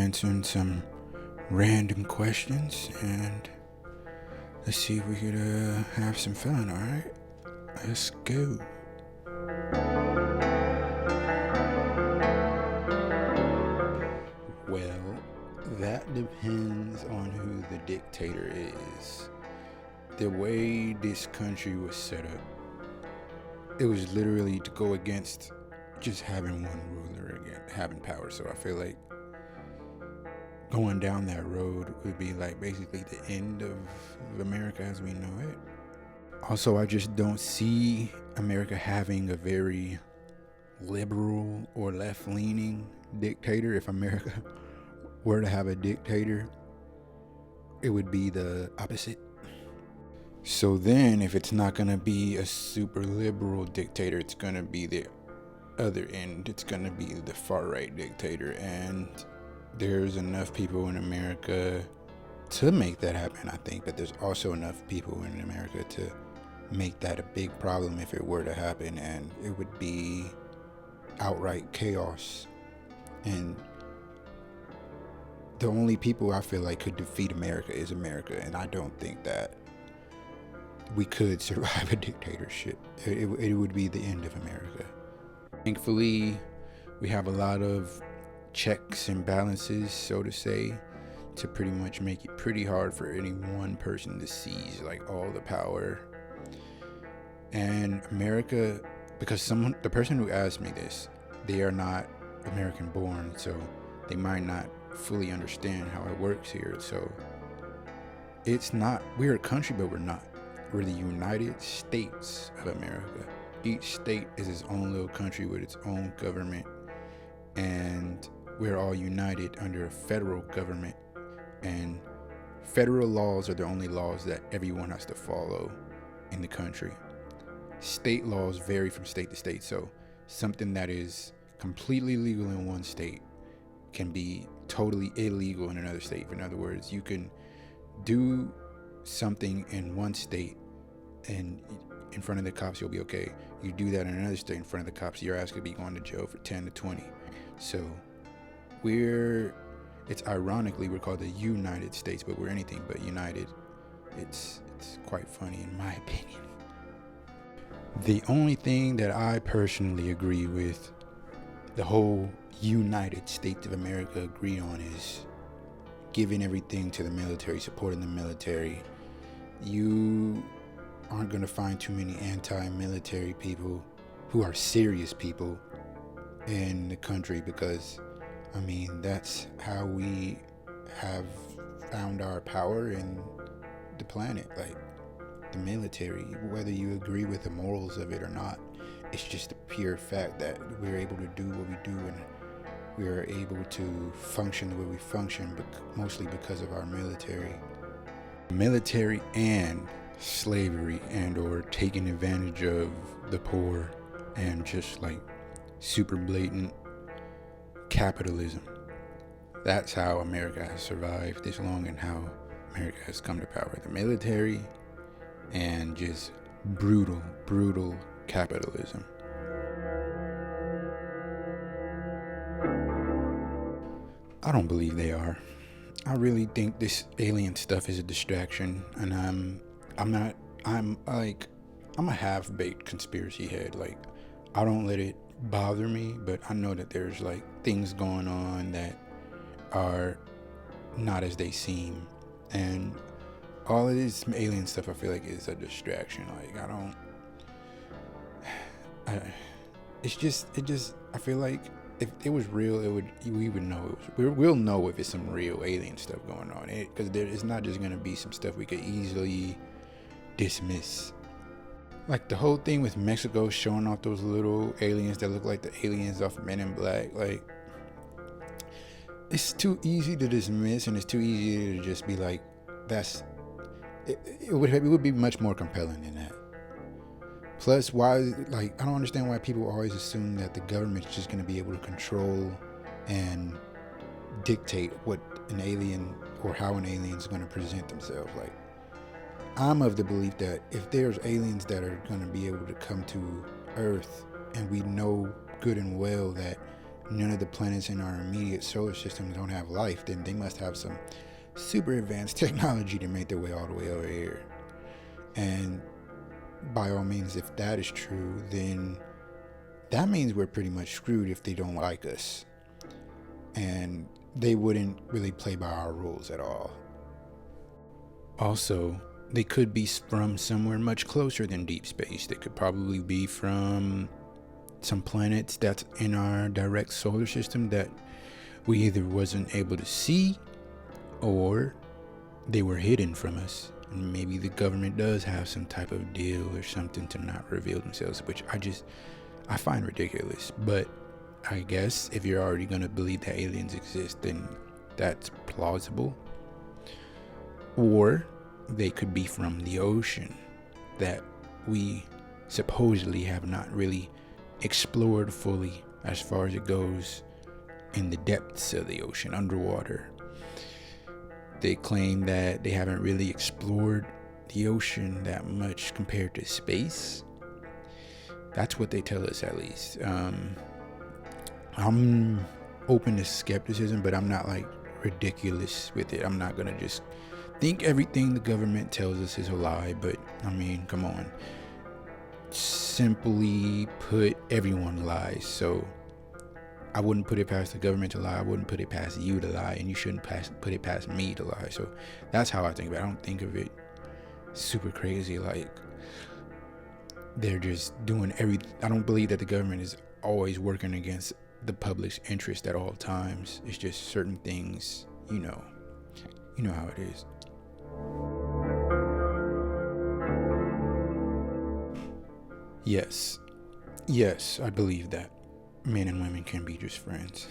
answering some random questions, and let's see if we could have some fun. All right, let's go. Well, that depends on who the dictator is. The way this country was set up, it was literally to go against just having one ruler again, having power. So I feel like going down that road would be like basically the end of America as we know it. Also, I just don't see America having a very liberal or left-leaning dictator. If America were to have a dictator, it would be the opposite. So then, if it's not going to be a super liberal dictator, it's going to be the other end. It's going to be the far-right dictator. And there's enough people in America to make that happen, I think. But there's also enough people in America to make that a big problem if it were to happen. And it would be outright chaos. And the only people I feel like could defeat America is America. And I don't think that we could survive a dictatorship. It would be the end of America. Thankfully, we have a lot of checks and balances, so to say, to pretty much make it pretty hard for any one person to seize like all the power. And America, because the person who asked me this, they are not American born, so they might not fully understand how it works here. So it's not, we're a country, but we're not. We're the United States of America. Each state is its own little country with its own government, and we're all united under a federal government, and federal laws are the only laws that everyone has to follow in the country. State laws vary from state to state, so something that is completely legal in one state can be totally illegal in another state. In other words, you can do something in one state and in front of the cops you'll be okay. You do that in another state in front of the cops, your ass could be going to jail for 10 to 20. So it's ironically we're called the United States, but we're anything but united. It's quite funny in my opinion. The only thing that I personally agree with the whole United States of America agree on is giving everything to the military, supporting the military. You aren't going to find too many anti-military people who are serious people in the country, because I mean that's how we have found our power in the planet, like the military. Whether you agree with the morals of it or not, it's just a pure fact that we're able to do what we do, and we are able to function the way we function, but mostly because of our military. Military and slavery and or taking advantage of the poor and just like super blatant capitalism. That's how America has survived this long and how America has come to power. The military and just brutal capitalism. I don't believe they are. I really think this alien stuff is a distraction, and I'm a half-baked conspiracy head. Like, I don't let it bother me, but I know that there's like things going on that are not as they seem, and all of this alien stuff I feel like is a distraction. Like, I feel like if it was real, we would know. We'll know if it's some real alien stuff going on. Because it's not just going to be some stuff we could easily dismiss. Like the whole thing with Mexico showing off those little aliens that look like the aliens off Men in Black. Like, it's too easy to dismiss, and it's too easy to just be like, it would be much more compelling than that. Plus, I don't understand why people always assume that the government's just going to be able to control and dictate what an alien or how an alien is going to present themselves. Like, I'm of the belief that if there's aliens that are going to be able to come to Earth, and we know good and well that none of the planets in our immediate solar system don't have life, then they must have some super advanced technology to make their way all the way over here. And by all means, if that is true, then that means we're pretty much screwed if they don't like us. And they wouldn't really play by our rules at all. Also, they could be from somewhere much closer than deep space. They could probably be from some planets that's in our direct solar system that we either wasn't able to see or they were hidden from us. And maybe the government does have some type of deal or something to not reveal themselves, which I find ridiculous. But I guess if you're already going to believe that aliens exist, then that's plausible. Or they could be from the ocean that we supposedly have not really explored fully as far as it goes in the depths of the ocean, underwater. They claim that they haven't really explored the ocean that much compared to space. That's what they tell us, at least. I'm open to skepticism, but I'm not like ridiculous with it. I'm not gonna just think everything the government tells us is a lie, but I mean, come on. Simply put, everyone lies. So I wouldn't put it past the government to lie. I wouldn't put it past you to lie, and you shouldn't put it past me to lie. So that's how I think about it. I don't think of it super crazy like they're just doing everything. I don't believe that the government is always working against the public's interest at all times. It's just certain things, you know how it is. Yes, I believe that men and women can be just friends.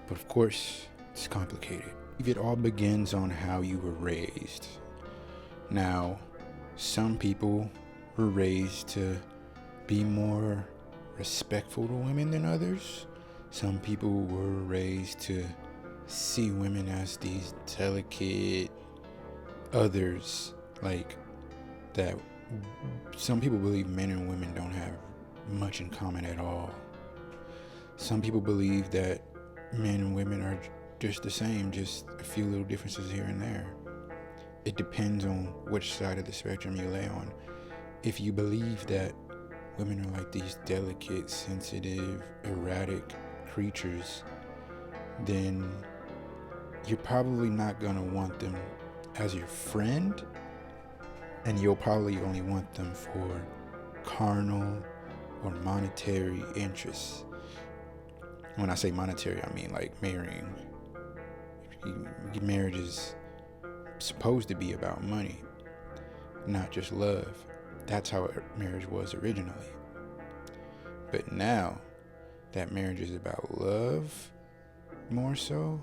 But of course, it's complicated. It all begins on how you were raised. Now, some people were raised to be more respectful to women than others. Some people were raised to see women as these delicate others, like that. Some people believe men and women don't have much in common at all. Some people believe that men and women are just the same, just a few little differences here and there. It depends on which side of the spectrum you lay on. If you believe that women are like these delicate, sensitive, erratic creatures, then you're probably not gonna want them as your friend, and you'll probably only want them for carnal or monetary interests. When I say monetary, I mean like marrying. Marriage is supposed to be about money, not just love. That's how marriage was originally. But now that marriage is about love more so,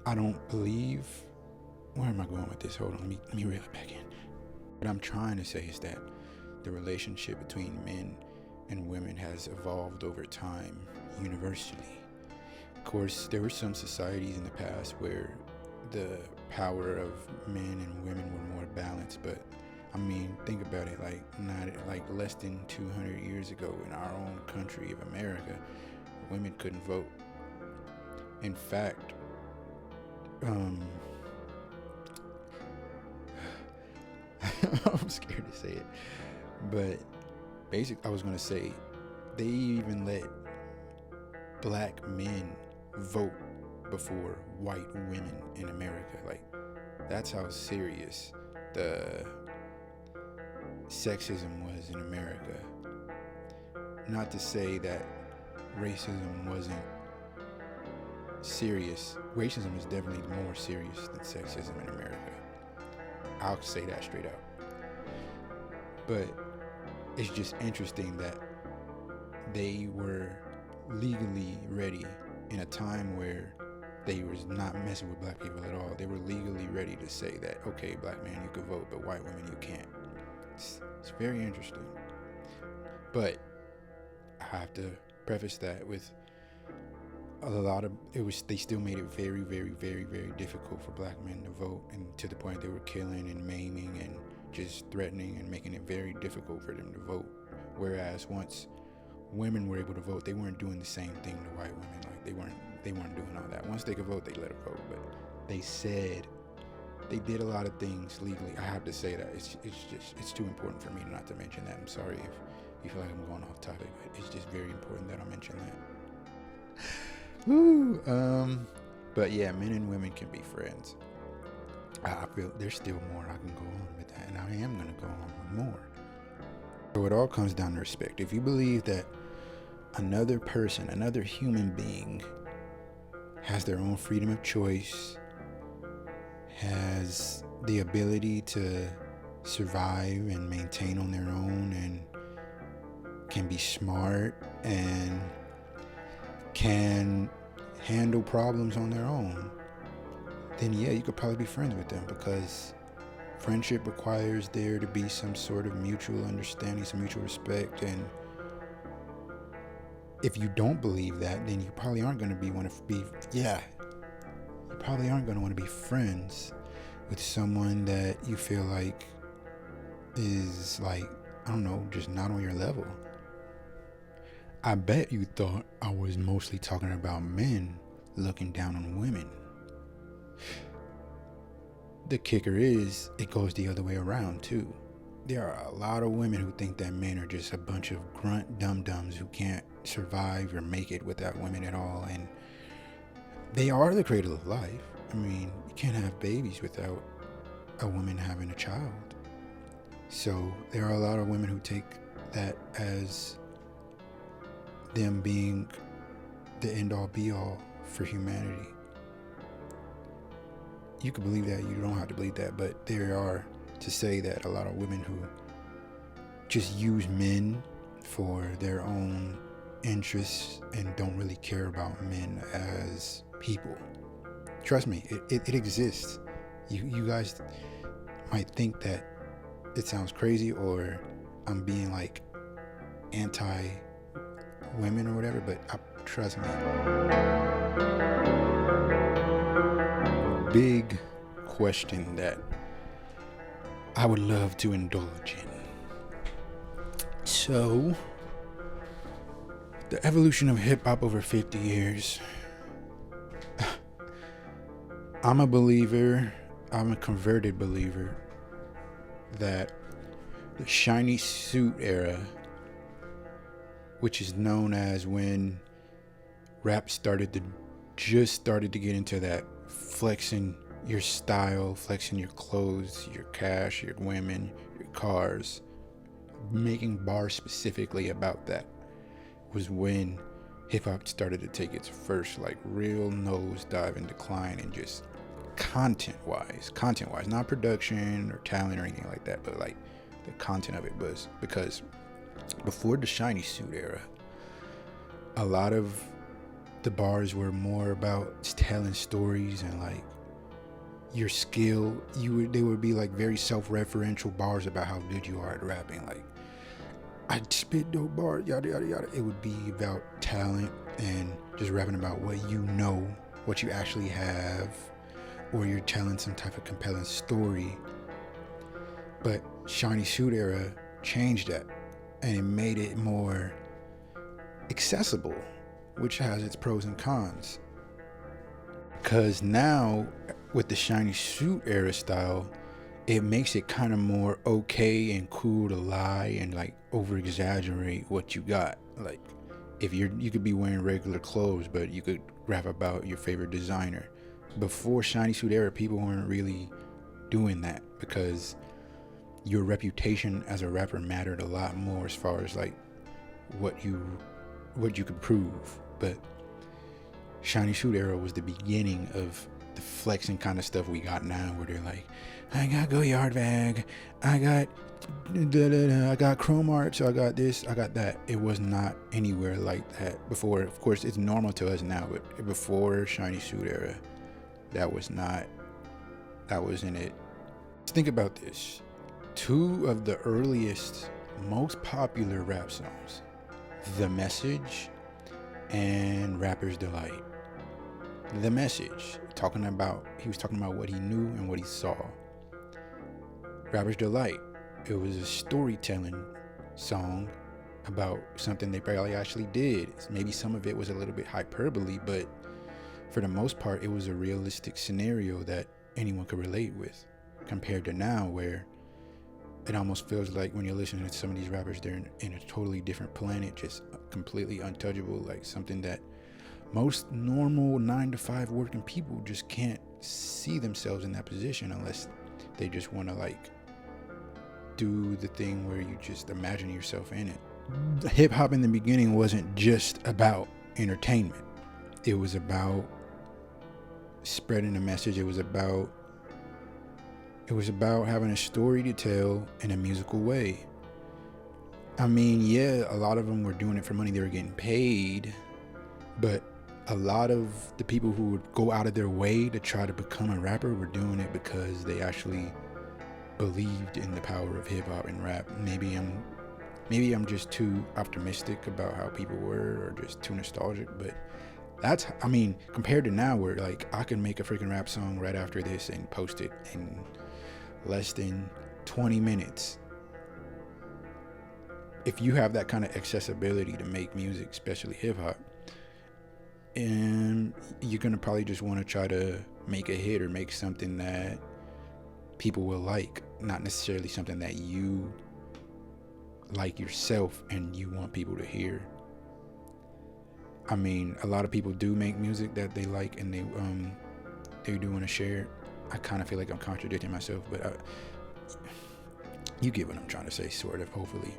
I don't believe. Where am I going with this? Hold on, let me reel it back in. What I'm trying to say is that the relationship between men and women has evolved over time universally. Of course, there were some societies in the past where the power of men and women were more balanced, but I mean, think about it, like less than 200 years ago in our own country of America, women couldn't vote. In fact, I'm scared to say it, but I was gonna say, they even let black men vote before white women in America. Like, that's how serious the sexism was in America. Not to say that racism wasn't serious. Racism is definitely more serious than sexism in America. I'll say that straight out. But it's just interesting that they were legally ready in a time where they was not messing with black people at all. They were legally ready to say that, okay, black man, you can vote, but white women, you can't. It's very interesting. But I have to preface that with they still made it very, very, very, very difficult for black men to vote, and to the point they were killing and maiming and just threatening and making it very difficult for them to vote. Whereas once women were able to vote, they weren't doing the same thing to white women. Like they weren't doing all that. Once they could vote, they let them vote. But they said they did a lot of things legally. I have to say that it's too important for me not to mention that. I'm sorry if you feel like I'm going off topic, but it's just very important that I mention that. Woo. But yeah, men and women can be friends. I feel there's still more I can go on with that, and I am going to go on with more. So it all comes down to respect. If you believe that another person, another human being, has their own freedom of choice, has the ability to survive and maintain on their own, and can be smart and can handle problems on their own, then yeah, you could probably be friends with them, because friendship requires there to be some sort of mutual understanding, some mutual respect. And if you don't believe that, then you probably aren't going to want to be friends with someone that you feel like is like, I don't know, just not on your level. I bet you thought I was mostly talking about men looking down on women. The kicker is, it goes the other way around too. There are a lot of women who think that men are just a bunch of grunt dum-dums who can't survive or make it without women at all, and they are the cradle of life. I mean, you can't have babies without a woman having a child. So there are a lot of women who take that as them being the end-all be-all for humanity. You can believe that, you don't have to believe that, but there are to say that a lot of women who just use men for their own interests and don't really care about men as people. Trust me, it exists. You guys might think that it sounds crazy or I'm being like anti-women or whatever, but trust me. Big question that I would love to indulge in. So, the evolution of hip-hop over 50 years. I'm a converted believer that the shiny suit era, which is known as when rap started to get into that flexing your style, flexing your clothes, your cash, your women, your cars, making bars specifically about that, was when hip-hop started to take its first like real nosedive and decline, and just content-wise, not production or talent or anything like that, but like the content of it was, because before the shiny suit era, a lot of the bars were more about telling stories and like your skill. They would be like very self-referential bars about how good you are at rapping. Like, I spit dope bars, yada yada yada. It would be about talent and just rapping about what you know, what you actually have, or you're telling some type of compelling story. But shiny suit era changed that, and it made it more accessible, which has its pros and cons. Because now, with the shiny suit era style, it makes it kind of more okay and cool to lie and like over exaggerate what you got. Like, if you could be wearing regular clothes, but you could rap about your favorite designer. Before shiny suit era, people weren't really doing that, because your reputation as a rapper mattered a lot more as far as like what you could prove. But shiny suit era was the beginning of the flexing kind of stuff we got now, where they're like, I got Goyard bag, I got chrome art, so I got this, I got that. It was not anywhere like that before. Of course, it's normal to us now, but before shiny suit era, that wasn't it. Think about this. Two of the earliest, most popular rap songs, The Message and Rapper's Delight. The Message, he was talking about what he knew and what he saw. Rapper's Delight, it was a storytelling song about something they barely actually did. Maybe some of it was a little bit hyperbole, but for the most part, it was a realistic scenario that anyone could relate with, compared to now where it almost feels like when you're listening to some of these rappers, they're in a totally different planet, just completely untouchable, like something that most normal 9 to 5 working people just can't see themselves in that position unless they just want to like do the thing where you just imagine yourself in it. Hip hop in the beginning wasn't just about entertainment. It was about spreading a message. It was about having a story to tell in a musical way. I mean, yeah, a lot of them were doing it for money. They were getting paid, but a lot of the people who would go out of their way to try to become a rapper were doing it because they actually believed in the power of hip hop and rap. Maybe I'm just too optimistic about how people were, or just too nostalgic, but that's, I mean, compared to now where like I can make a freaking rap song right after this and post it in less than 20 minutes. If you have that kind of accessibility to make music, especially hip hop, and you're gonna probably just want to try to make a hit or make something that people will like, not necessarily something that you like yourself and you want people to hear. I mean, a lot of people do make music that they like and they do want to share. I kind of feel like I'm contradicting myself, but you get what I'm trying to say, sort of, hopefully.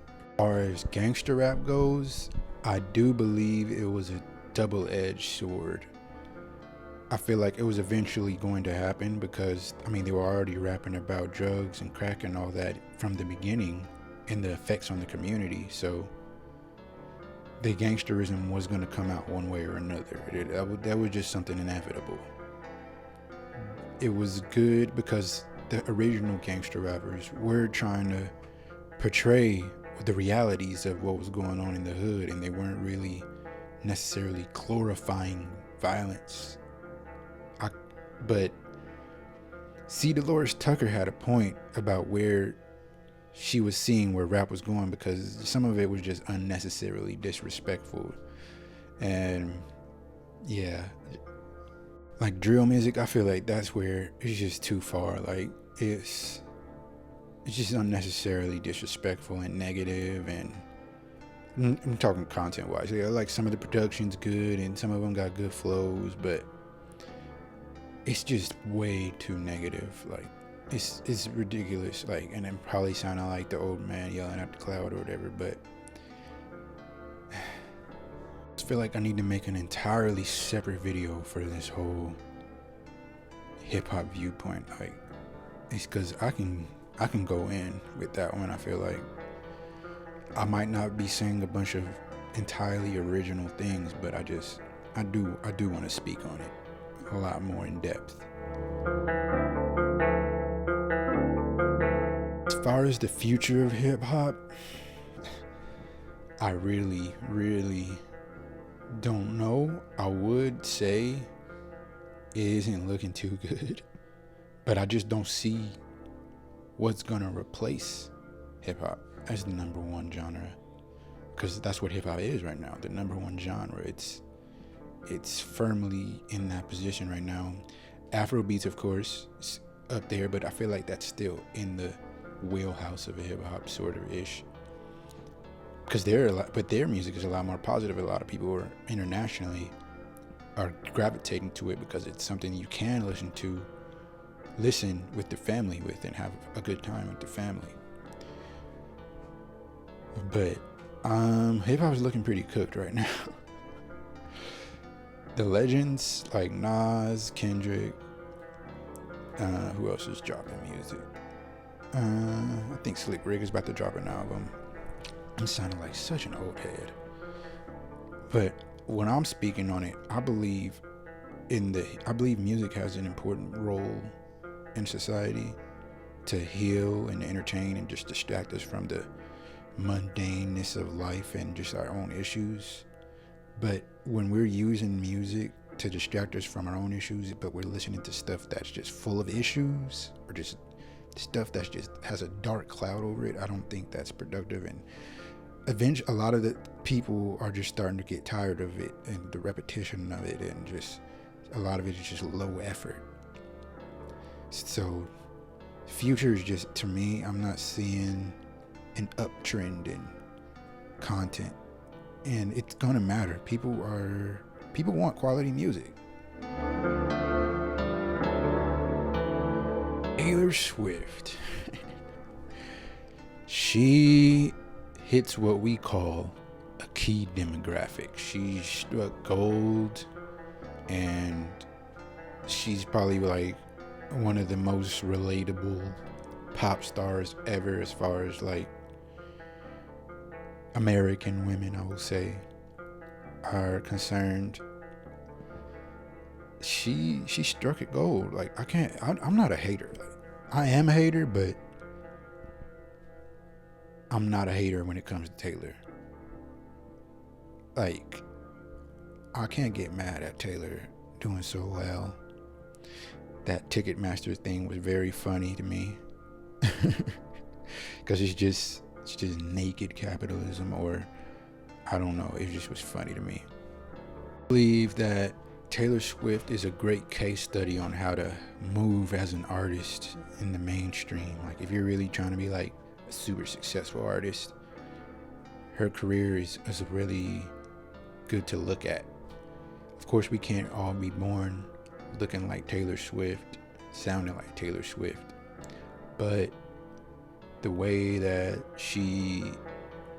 As far as gangster rap goes, I do believe it was a double-edged sword. I feel like it was eventually going to happen because, I mean, they were already rapping about drugs and crack and all that from the beginning and the effects on the community. So the gangsterism was going to come out one way or another. That was just something inevitable. It was good because the original gangster rappers were trying to portray the realities of what was going on in the hood, and they weren't really necessarily glorifying violence. But C. Dolores Tucker had a point about where she was seeing where rap was going, because some of it was just unnecessarily disrespectful. And yeah, like drill music, I feel like that's where it's just too far. Like it's just unnecessarily disrespectful and negative, and I'm talking content wise. Like some of the production's good and some of them got good flows, but it's just way too negative. Like it's ridiculous. Like, and it probably sounded like the old man yelling at the cloud or whatever, but I just feel like I need to make an entirely separate video for this whole hip hop viewpoint. Like, it's because I can go in with that one. I feel like I might not be saying a bunch of entirely original things, but I do want to speak on it a lot more in depth. As far as the future of hip hop, I really, really don't know. I would say it isn't looking too good, but I just don't see what's gonna replace hip hop as the number one genre, because that's what hip hop is right now, the number one genre. It's firmly in that position right now. Afrobeats, of course, is up there, but I feel like that's still in the wheelhouse of a hip hop sort of ish, because their music is a lot more positive. A lot of people are internationally are gravitating to it because it's something you can listen with the family with and have a good time with the family. But hip hop is looking pretty cooked right now. The legends like Nas, Kendrick, who else is dropping music? I think Slick Rick is about to drop an album. I'm sounding like such an old head. But when I'm speaking on it, I believe music has an important role in society to heal and entertain and just distract us from the mundaneness of life and just our own issues. But when we're using music to distract us from our own issues, but we're listening to stuff that's just full of issues, or just stuff that's just has a dark cloud over it, I don't think that's productive. And eventually a lot of the people are just starting to get tired of it and the repetition of it, and just a lot of it is just low effort. So Future is just, to me, I'm not seeing an uptrend in content, and it's gonna matter. People want quality music. Taylor Swift. She hits what we call a key demographic. She's struck gold, and she's probably like one of the most relatable pop stars ever, as far as like American women, I will say, are concerned. She struck it gold. Like, I'm not a hater. Like, I am a hater, but I'm not a hater when it comes to Taylor. Like, I can't get mad at Taylor doing so well. That Ticketmaster thing was very funny to me. Because it's just naked capitalism, or I don't know, it just was funny to me. I believe that Taylor Swift is a great case study on how to move as an artist in the mainstream. Like, if you're really trying to be like a super successful artist, her career is really good to look at. Of course, we can't all be born looking like Taylor Swift, sounding like Taylor Swift, but the way that she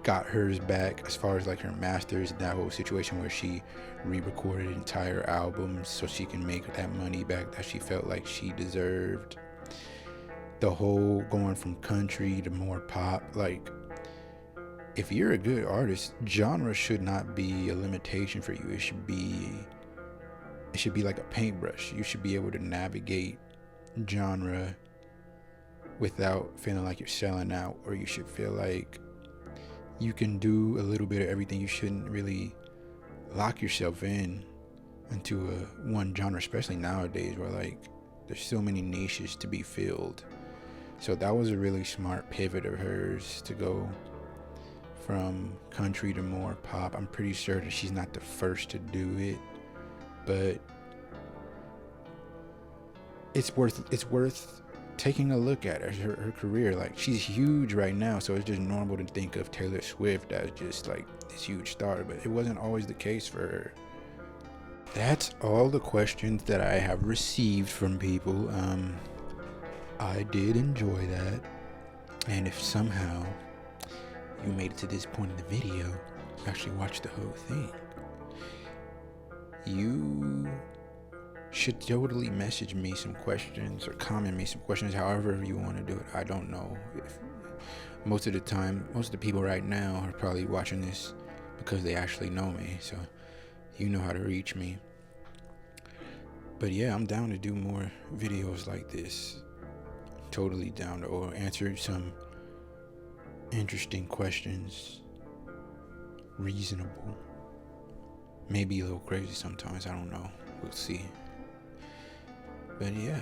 got hers back, as far as like her masters, that whole situation where she re-recorded entire albums so she can make that money back that she felt like she deserved. The whole going from country to more pop, like, if you're a good artist, genre should not be a limitation for you. It should be like a paintbrush. You should be able to navigate genre without feeling like you're selling out, or you should feel like you can do a little bit of everything. You shouldn't really lock yourself into one genre, especially nowadays where like there's so many niches to be filled. So that was a really smart pivot of hers to go from country to more pop. I'm pretty sure that she's not the first to do it, but it's worth taking a look at her career. Like, she's huge right now, so it's just normal to think of Taylor Swift as just like this huge star, but it wasn't always the case for her. That's all the questions that I have received from people. I did enjoy that, and if somehow you made it to this point in the video, actually watched the whole thing, you should totally message me some questions or comment me some questions, however you want to do it. I don't know. If most of the people right now are probably watching this because they actually know me, so you know how to reach me. But yeah, I'm down to do more videos like this. Totally down to, or answer some interesting questions. Reasonable. Maybe a little crazy sometimes, I don't know. We'll see. But yeah.